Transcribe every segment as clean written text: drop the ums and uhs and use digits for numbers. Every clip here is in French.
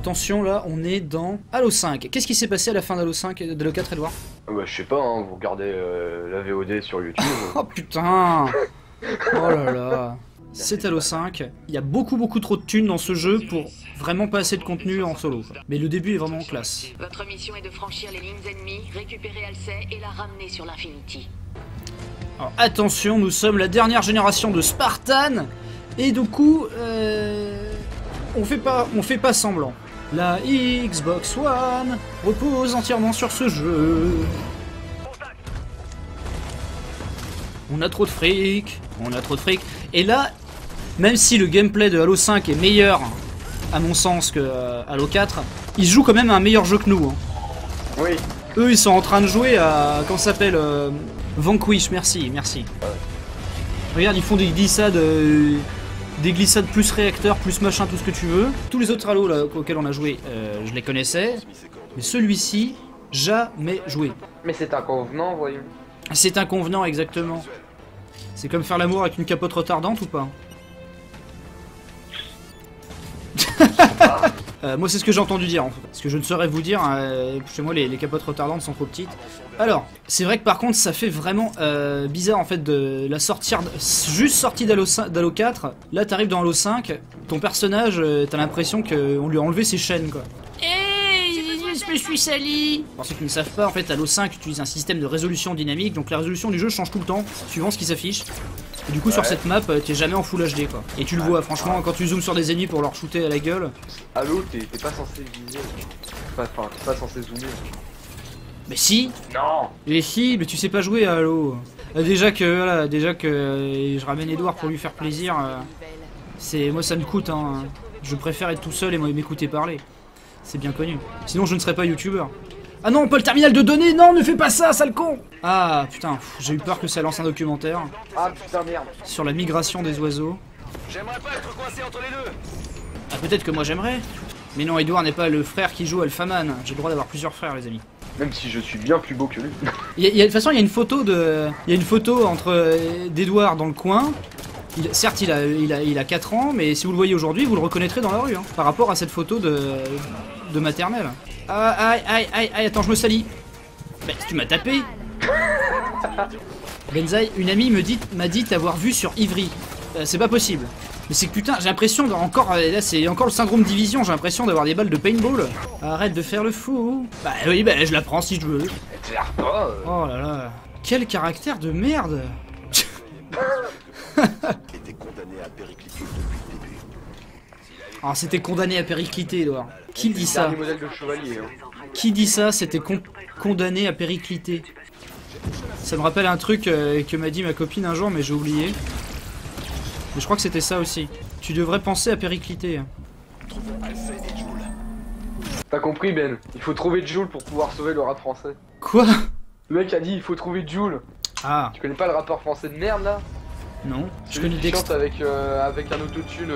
attention là, on est dans Halo 5. Qu'est-ce qui s'est passé à la fin d'Halo 5 et d'Halo 4, Edouard? Bah je sais pas, hein, vous regardez la VOD sur YouTube. Oh putain. Oh là là. C'est Halo 5. Il y a beaucoup trop de thunes dans ce jeu pour vraiment pas assez de contenu en solo. Mais le début est vraiment classe. Votre mission est de franchir les lignes ennemies, récupérer Halsey et la ramener sur l'Infinity. Alors attention, nous sommes la dernière génération de Spartan. Et du coup, on fait pas semblant. La Xbox One repose entièrement sur ce jeu. On a trop de fric, Et là, même si le gameplay de Halo 5 est meilleur, à mon sens, que Halo 4, ils jouent quand même à un meilleur jeu que nous. Hein. Oui. Eux, ils sont en train de jouer à... Comment ça s'appelle Vanquish, merci. Regarde, ils font des glissades... Des glissades plus réacteurs, plus machin, tout ce que tu veux. Tous les autres Halo là, auxquels on a joué, je les connaissais. Mais celui-ci, jamais joué. Mais c'est inconvenant, voyons. C'est inconvenant, exactement. C'est comme faire l'amour avec une capote retardante ou pas? Moi c'est ce que j'ai entendu dire en fait. Ce que je ne saurais vous dire, chez moi les capotes retardantes sont trop petites. Alors, c'est vrai que par contre ça fait vraiment bizarre en fait de la sortir, juste sortie d'Halo 4. Là t'arrives dans Halo 5, ton personnage, t'as l'impression qu'on lui a enlevé ses chaînes quoi. Je me suis sali. Pour ceux qui ne savent pas, en fait Halo 5 utilise un système de résolution dynamique, donc la résolution du jeu change tout le temps, suivant ce qui s'affiche. Et du coup sur cette map, t'es jamais en full HD quoi. Et tu le vois franchement quand tu zoomes sur des ennemis pour leur shooter à la gueule. Halo, t'es pas censé viser. Enfin, t'es pas censé zoomer. Mais si. Non. Mais si, mais tu sais pas jouer à Halo. Déjà que je ramène Edouard pour lui faire plaisir. Moi ça me coûte hein. Je préfère être tout seul et m'écouter parler. C'est bien connu. Sinon je ne serais pas youtubeur. Ah non, pas le terminal de données. Non, ne fais pas ça, sale con. Ah putain, j'ai eu peur que ça lance un documentaire. Ah putain merde. Sur la migration des oiseaux. J'aimerais pas être coincé entre les deux. Ah peut-être que moi j'aimerais. Mais non, Edouard n'est pas le frère qui joue Alphaman. J'ai le droit d'avoir plusieurs frères les amis. Même si je suis bien plus beau que lui. De toute façon il y a une photo entre d'Edouard dans le coin. Certes il a 4 ans, mais si vous le voyez aujourd'hui, vous le reconnaîtrez dans la rue hein, par rapport à cette photo de maternelle. Aïe, attends, je me salis. Bah, tu m'as tapé. Benzaï, une amie m'a dit t'avoir vu sur Ivry. C'est pas possible. Mais c'est que putain, j'ai l'impression là c'est encore le syndrome division, j'ai l'impression d'avoir des balles de paintball. Arrête de faire le fou. Bah oui, bah je la prends si je veux. Oh là là. Quel caractère de merde. Était condamné à péricliter depuis le début. Ah, c'était condamné à péricliter, Edouard. Qui dit ça? Modèle de chevalier, hein. Qui dit ça? C'était condamné à péricliter. Ça me rappelle un truc que m'a dit ma copine un jour, mais j'ai oublié. Mais je crois que c'était ça aussi. Tu devrais penser à péricliter. T'as compris Ben? Il faut trouver Jul pour pouvoir sauver le rap français. Quoi? Le mec a dit il faut trouver Jul. Ah. Tu connais pas le rappeur français de merde là? Non. Je Celui connais qui Dexter. chante avec un autotune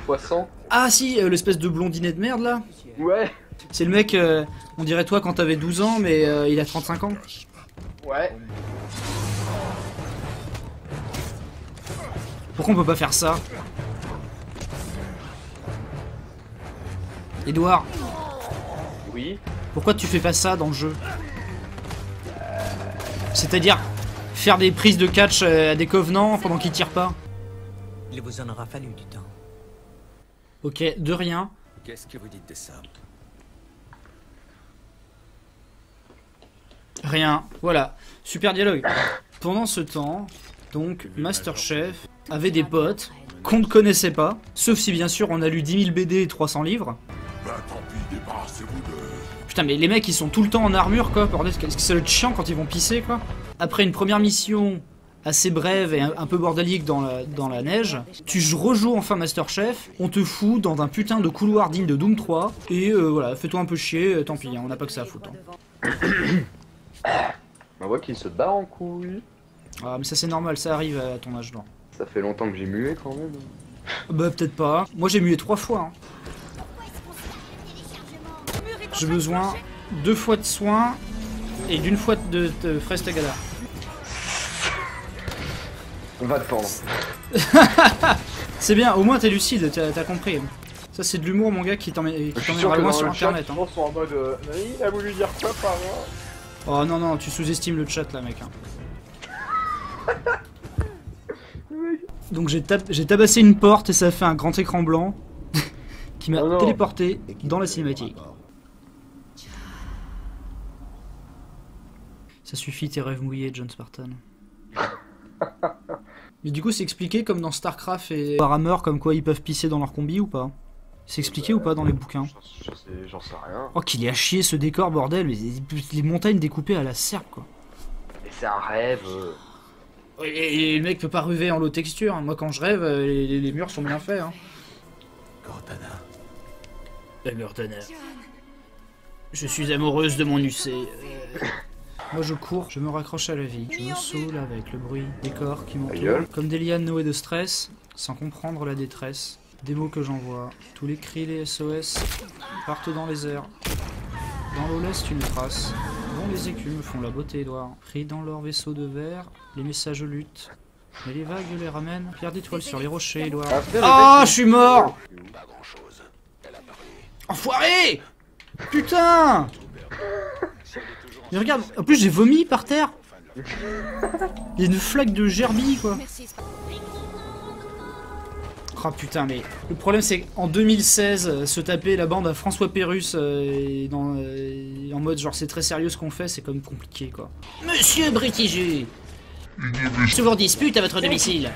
x100. Ah si, l'espèce de blondinet de merde là. Ouais. C'est le mec, on dirait toi quand t'avais 12 ans, mais il a 35 ans. Ouais. Pourquoi on peut pas faire ça? Edouard, Oui. pourquoi tu fais pas ça dans le jeu? C'est-à-dire faire des prises de catch à des covenants pendant qu'ils tirent pas? Il vous en aura fallu du temps. Ok, de rien. Qu'est-ce que vous dites de ça? Rien. Voilà. Super dialogue. Pendant ce temps, donc, Masterchef avait des potes qu'on ne connaissait pas. Sauf si, bien sûr, on a lu 10 000 BD et 300 livres. Ben tant pis, débarrassez-vous de... Putain, mais les mecs, ils sont tout le temps en armure, quoi. Bordel, est-ce que ça doit être chiant quand ils vont pisser, quoi? Après une première mission assez brève et un peu bordélique dans la neige, tu rejoues enfin Masterchef, on te fout dans un putain de couloir digne de Doom 3, et voilà, fais-toi un peu chier, tant pis, hein, on n'a pas que ça à foutre. Hein. On voit qu'il se bat en couille. Ah, mais ça c'est normal, ça arrive à ton âge là. Ça fait longtemps que j'ai mué quand même. Bah peut-être pas. Moi j'ai mué 3 fois. Hein. J'ai besoin 2 fois de soins et d'une fois de fraise tagada. On va te pendre. C'est bien, au moins t'es lucide, t'as compris. Ça c'est de l'humour mon gars qui Je suis sûr t'emmènera que loin dans sur le chat, internet. je Hein. pense sont en mode il a voulu dire quoi par là? Oh non non, tu sous-estimes le chat là mec. Hein. Donc j'ai tabassé une porte et ça a fait un grand écran blanc qui m'a Oh non. téléporté dans la cinématique. Ça suffit tes rêves mouillés, John Spartan. Mais du coup, c'est expliqué comme dans StarCraft et Warhammer, comme quoi ils peuvent pisser dans leur combi ou pas? C'est expliqué ou pas dans les bouquins? J'en sais rien. Oh, qu'il est à chier ce décor, bordel! Les montagnes découpées à la serpe, quoi. Mais c'est un rêve. Et le mec peut pas rêver en low texture. Moi, quand je rêve, les murs sont bien faits. Hein. Cortana. Cortana. Je suis amoureuse de mon UC. Moi je cours, je me raccroche à la vie, je me saoule avec le bruit des corps qui m'entourent, comme des lianes nouées de stress, sans comprendre la détresse, des mots que j'envoie, tous les cris, les SOS, partent dans les airs, dans l'eau laisse une trace, dont les écumes font la beauté Édouard, pris dans leur vaisseau de verre, les messages luttent, mais les vagues les ramènent, pierre d'étoiles sur les rochers Édouard. Ah, je suis mort! Pas grand-chose. Elle a parlé. Enfoiré! Putain! Mais regarde, en plus j'ai vomi par terre. Il y a une flaque de gerbille quoi. Oh putain, mais le problème c'est qu'en 2016, se taper la bande à François Pérusse en mode genre c'est très sérieux ce qu'on fait, c'est quand même compliqué quoi. Monsieur Britiger, souvent dispute à votre domicile.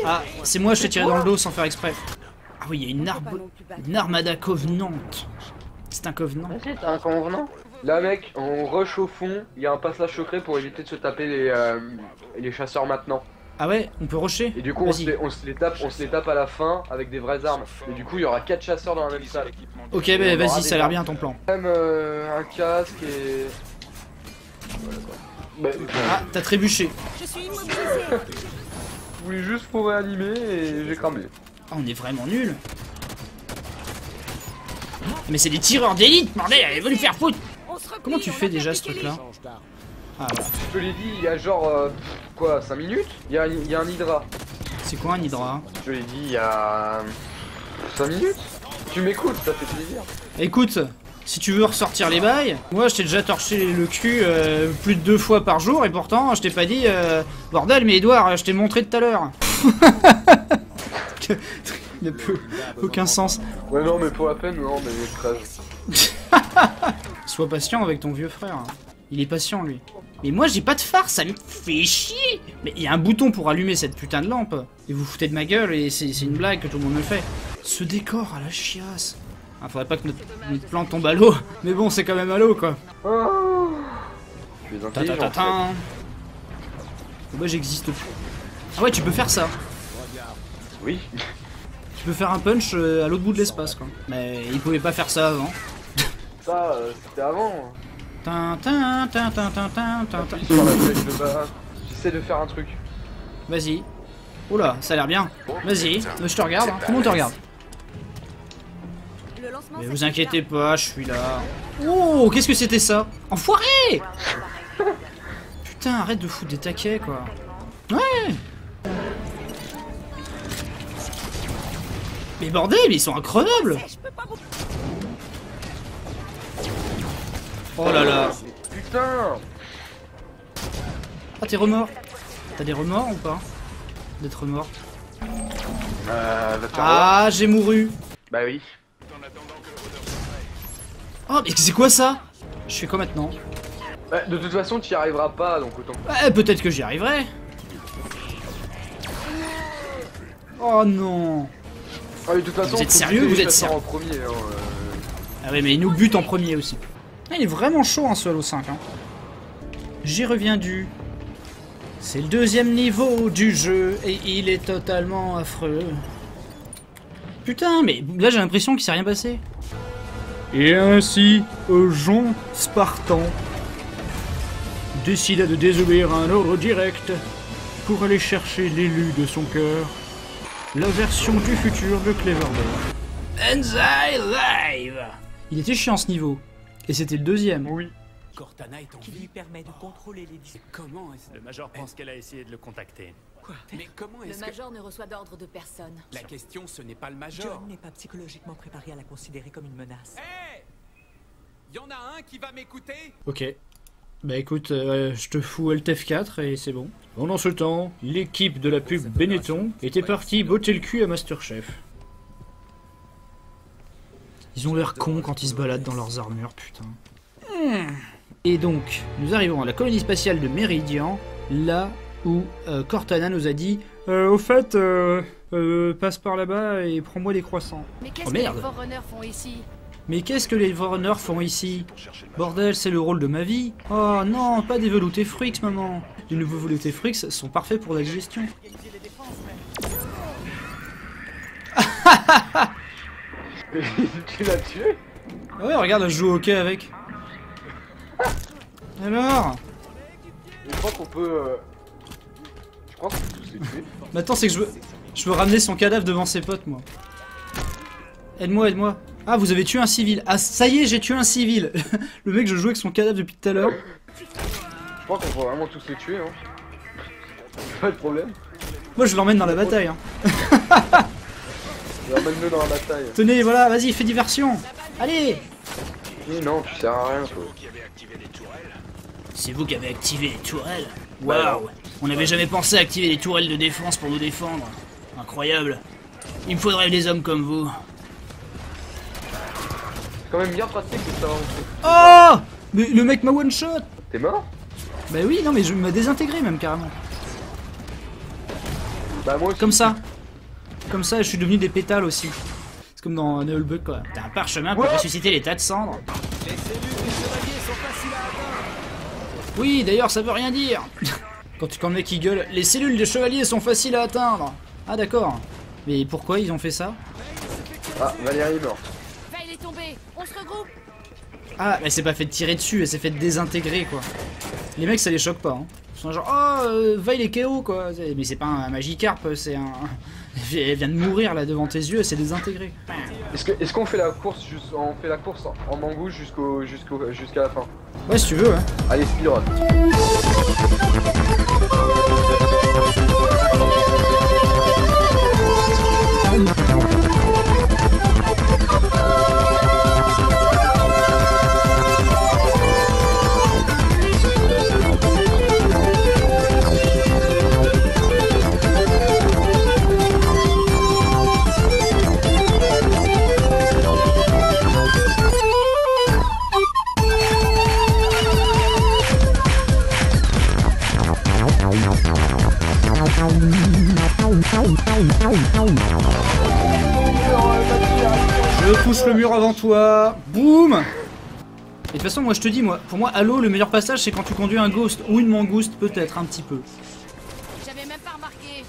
Ah, c'est moi, je t'ai tiré dans le dos sans faire exprès. Ah oui, il y a une armada covenante. C'est un covenant. C'est un convenant. Là mec, on rush au fond, il y a un passage secret pour éviter de se taper les chasseurs maintenant. Ah ouais, on peut rusher. Et du coup on se les tape à la fin avec des vraies armes. Et du coup il y aura 4 chasseurs dans la même salle. Ok, bah vas-y, ça a l'air bien ton plan. Même un casque et... Voilà, quoi. Ah, t'as trébuché. Je voulais juste pour réanimer et j'ai cramé. Ah, on est vraiment nuls. Mais c'est des tireurs d'élite, bordel, allez, va lui faire foutre. Comment tu fais déjà ce truc là? Ah voilà. Je te l'ai dit, il y a genre... quoi, 5 minutes? Il y a un hydra. C'est quoi un hydra? Je te l'ai dit, il y a... 5 minutes? Tu m'écoutes, ça fait plaisir. Écoute, si tu veux ressortir les bails, moi je t'ai déjà torché le cul plus de 2 fois par jour et pourtant je t'ai pas dit bordel mais Edouard, je t'ai montré tout à l'heure. Il n'a plus aucun sens. Ouais non mais pour la peine, non mais crève. Sois patient avec ton vieux frère. Il est patient lui. Mais moi j'ai pas de phare, ça me fait chier. Mais il y a un bouton pour allumer cette putain de lampe. Et vous foutez de ma gueule et c'est une blague que tout le monde me fait. Ce décor à la chiasse. Ah, faudrait pas que notre plan tombe à l'eau. Mais bon, c'est quand même à l'eau quoi. Oh, tu es intelligent. Ta-ta-ta-ta. Moi j'existe plus. Ah ouais, tu peux faire ça. Oui. Tu peux faire un punch à l'autre bout de l'espace quoi. Mais il pouvait pas faire ça avant. Ça, c'était avant. Tin. Sur la flèche de bas. J'essaie de faire un truc. Vas-y. Oula, ça a l'air bien. Vas-y, je te regarde. Hein. Tout le monde te regarde. Mais vous inquiétez pas, je suis là. Oh, qu'est-ce que c'était ça? Enfoiré! Putain, arrête de foutre des taquets quoi. Ouais! Mais bordel, mais ils sont increvables! Oh là là! Putain! Ah, t'es remords? T'as des remords ou pas? D'être mort? Va te faire voir. Ah, j'ai mouru! Bah oui. Oh, mais c'est quoi ça? Je fais quoi maintenant? Bah, de toute façon, tu y arriveras pas, donc autant. Ouais, peut-être que j'y arriverai. Oh non. Ah, mais de toute façon, Vous êtes faut sérieux? buter Vous les êtes chasseurs sérieux? en premier. Hein, Ah ouais, mais il nous bute en premier aussi. Ah, il est vraiment chaud un seul au 5. Hein. J'y reviens du. C'est le 2e niveau du jeu et il est totalement affreux. Putain, mais là j'ai l'impression qu'il s'est rien passé. Et ainsi, Jean Spartan décida de désobéir à un ordre direct pour aller chercher l'élu de son cœur, la version du futur de Cleverbot. Enzai Live. Il était chiant ce niveau, et c'était le 2e. Oui. Cortana est en Qui lui permet de contrôler les disques. Comment Le Major pense qu'elle a essayé de le contacter. Quoi? Mais comment Le est-ce que... Major ne reçoit d'ordre de personne. La question, ce n'est pas le Major. John n'est pas psychologiquement préparé à la considérer comme une menace. Hé! Y'en a un qui va m'écouter? Ok. Bah écoute, je te fous Alt F4 et c'est bon. Pendant ce temps, l'équipe de la pub Benetton était partie botter le cul à Masterchef. Ils ont l'air cons quand ils se baladent dans leurs armures, putain. Et donc, nous arrivons à la colonie spatiale de Meridian, là où Cortana nous a dit au fait, passe par là-bas et prends-moi des croissants. Mais qu'est-ce Oh que les merde. Forerunners font ici? Mais qu'est-ce que les Forerunners font ici? Bordel, c'est le rôle de ma vie. Oh non, pas des veloutés Freaks, maman. Les nouveaux veloutés Freaks sont parfaits pour la digestion. Tu l'as tué? Ah ouais, regarde, je joue au hockey avec. Alors? Je crois qu'on peut... Je crois qu'on peut tous les tuer. Mais attends, c'est que je veux ramener son cadavre devant ses potes, moi. Aide-moi, aide-moi. Ah, vous avez tué un civil. Ah, ça y est, j'ai tué un civil. Le mec, je joue avec son cadavre depuis tout à l'heure. Je crois qu'on peut vraiment tous les tuer, hein. Pas de problème. Moi, je l'emmène dans la bataille. Hein. Emmène-le dans la bataille. Tenez, voilà, vas-y, fais diversion. Allez. Non, tu sers à rien, toi. C'est vous qui avez activé les tourelles. Waouh. On n'avait jamais pensé à activer les tourelles de défense pour nous défendre. Incroyable. Il me faudrait des hommes comme vous. C'est quand même bien pratique que ça. Oh! Mais le mec m'a one shot. T'es mort? Bah oui, non mais je m'a désintégré même carrément. Bah moi aussi. Comme ça. Comme ça, je suis devenu des pétales aussi. C'est comme dans Nullbug quoi. T'as un parchemin pour ressusciter les tas de cendres. Les cellules des chevaliers sont faciles à atteindre. Oui, d'ailleurs, ça veut rien dire. Quand le mec il gueule, les cellules des chevaliers sont faciles à atteindre. Ah d'accord. Mais pourquoi ils ont fait ça? Ah, Valérie est morte. Veil est tombé, on se regroupe. Ah, elle s'est pas fait tirer dessus, elle s'est fait désintégrer quoi. Les mecs ça les choque pas. Hein. Ils sont genre, oh, Veil est KO quoi. Mais c'est pas un Magikarp, c'est un. Elle vient de mourir là devant tes yeux, elle s'est désintégrée. Est-ce qu'on fait la course on fait la course en mangouche jusqu'à la fin? Ouais, si tu veux, ouais. Allez, speedrun. Je pousse le mur avant toi. Boum. Et de toute façon, moi je te dis, pour moi, Halo, le meilleur passage, c'est quand tu conduis un ghost ou une mangouste, peut-être un petit peu. J'avais même pas remarqué.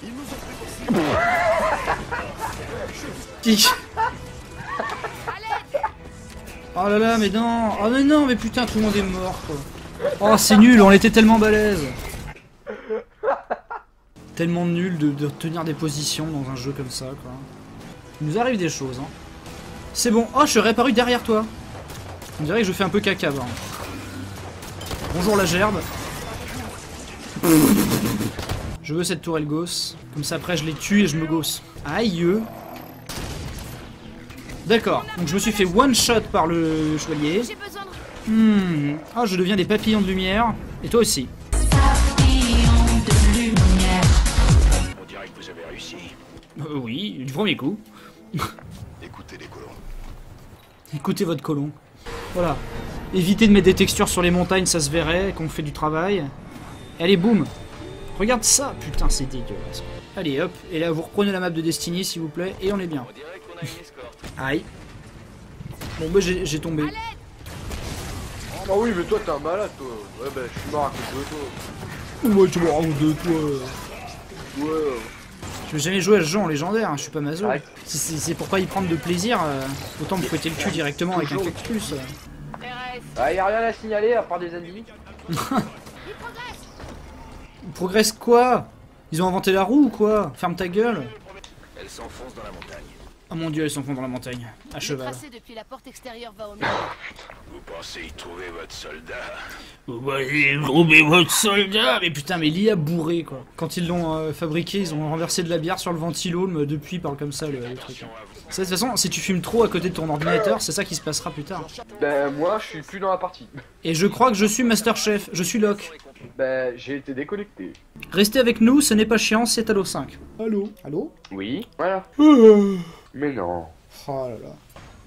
Oh là là, mais non. Oh mais non, mais putain, tout le monde est mort quoi. Oh, c'est nul, on était tellement balèze. Tellement nul de tenir des positions dans un jeu comme ça quoi. Il nous arrive des choses hein. C'est bon, oh je suis réapparu derrière toi. On dirait que je fais un peu caca hein. Bonjour la gerbe. Je veux cette tourelle gauss. Comme ça après je les tue et je me gausse. Aïe. D'accord, donc je me suis fait one shot par le chevalier. J'ai besoin de... Ah, je deviens des papillons de lumière. Et toi aussi. On dirait que vous avez réussi. Oui, du premier coup. Écoutez les colons. Écoutez votre colon. Voilà. Évitez de mettre des textures sur les montagnes, ça se verrait, qu'on fait du travail. Allez, boum. Regarde ça, putain, c'est dégueulasse. Allez, hop. Et là, vous reprenez la map de Destiny, s'il vous plaît, et on est bien. Aïe. Bon, bah, j'ai tombé. Ah oui, mais toi t'es un malade, toi. Ouais, bah je suis mort à cause de toi. Ouais, tu me rends de toi. Ouais. Je vais jamais jouer à ce jeu en légendaire, hein, je suis pas maso. Arrête. Si c'est pour pas y prendre de plaisir, autant me fouetter le cul directement avec un cactus. Pérez, Ah, y'a rien à signaler à part des ennemis. il progresse. Progresse quoi? Ils ont inventé la roue ou quoi? Ferme ta gueule. Elle s'enfonce dans la montagne. Oh mon dieu, ils sont dans la montagne, à Le cheval. tracé depuis la porte extérieure va au milieu. Vous pensez y trouver votre soldat? Vous voyez, trouvez votre soldat. Mais putain, mais l'IA bourré quoi. Quand ils l'ont fabriqué, ils ont renversé de la bière sur le ventilo, mais depuis il parle comme ça le truc. Ça, de toute façon, si tu fumes trop à côté de ton ordinateur, c'est ça qui se passera plus tard. Ben moi je suis plus dans la partie. Et je crois que je suis Master Chef, je suis Locke. Ben j'ai été déconnecté. Restez avec nous, ce n'est pas chiant, c'est Halo 5. Allô? Allô? Oui, voilà. Mais non. Oh là là.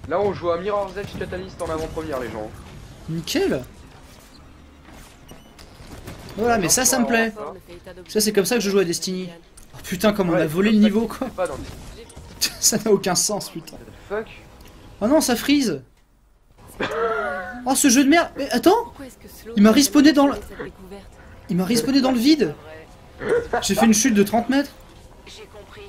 Là on joue à Mirror's Edge Catalyst en avant-première les gens. Nickel. Voilà, mais ça me plaît. Ça, c'est comme ça que je joue à Destiny. Oh, putain, comme on a volé le niveau, quoi. Pas dans Ça n'a aucun sens, putain. fuck. Oh non, ça freeze. Oh, ce jeu de merde. Mais attends, Pourquoi est-ce que Slow Il m'a a respawné dans le- cette découverte? il m'a respawné dans le vide. J'ai fait une chute de 30 mètres. J'ai compris.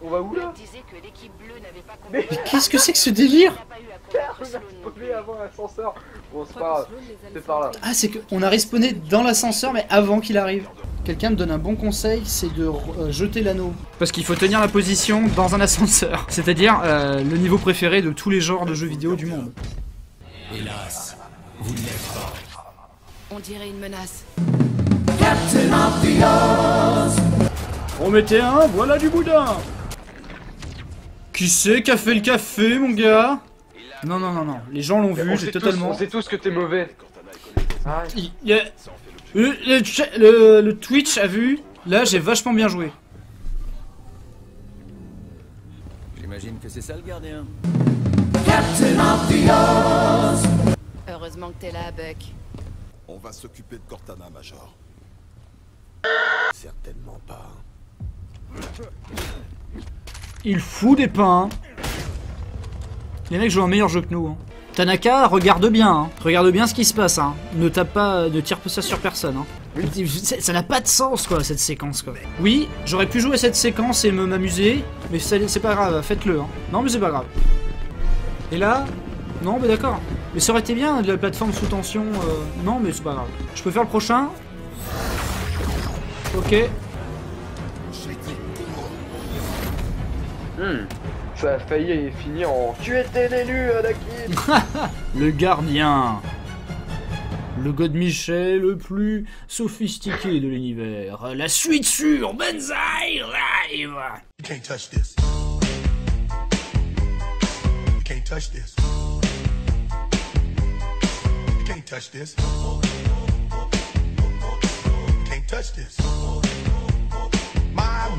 On va où là? Il disait que l'équipe bleue n'avait pas Mais compris. Qu'est-ce que c'est que ce délire? Il n'a pas eu à combattre On a Sloan non plus. spawné avant l'ascenseur. Bon c'est Je pas crois grave. que Sloan les a C'est laissés par là. entrer. Ah, c'est qu'on a respawné dans l'ascenseur, mais avant qu'il arrive. Quelqu'un me donne un bon conseil, c'est de jeter l'anneau. Parce qu'il faut tenir la position dans un ascenseur. C'est-à-dire le niveau préféré de tous les genres de jeux vidéo du monde. Hélas, vous ne l'êtes pas. On dirait une menace. Remettez un, voilà du boudin. Qui c'est qui a fait le café, mon gars? Non, non, non, non. Les gens l'ont vu, j'ai totalement... On sait tous que t'es mauvais. Arrête. Il y a- le Twitch a vu. Là, j'ai vachement bien joué. J'imagine que c'est ça le gardien. Heureusement que t'es là, Buck. On va s'occuper de Cortana, Major. Certainement pas. Il fout des pains. Les mecs jouent un meilleur jeu que nous. Hein. Tanaka, regarde bien. Hein. Regarde bien ce qui se passe. Hein. Ne tape pas, ne tire pas ça sur personne. Hein. Ça n'a pas de sens, quoi, cette séquence, quoi. Oui, j'aurais pu jouer cette séquence et m'amuser, mais c'est pas grave, faites-le. Hein. Non, mais c'est pas grave. Et là, non, mais d'accord. Mais ça aurait été bien de la plateforme sous tension. Non, mais c'est pas grave. Je peux faire le prochain. Ok. Ça a failli finir en tu étais l'élu, Anakin. Le gardien. Le god Michel le plus sophistiqué de l'univers. La suite sur Banzai Live. You can't touch this. You can't touch this. You can't touch this. You can't touch this. My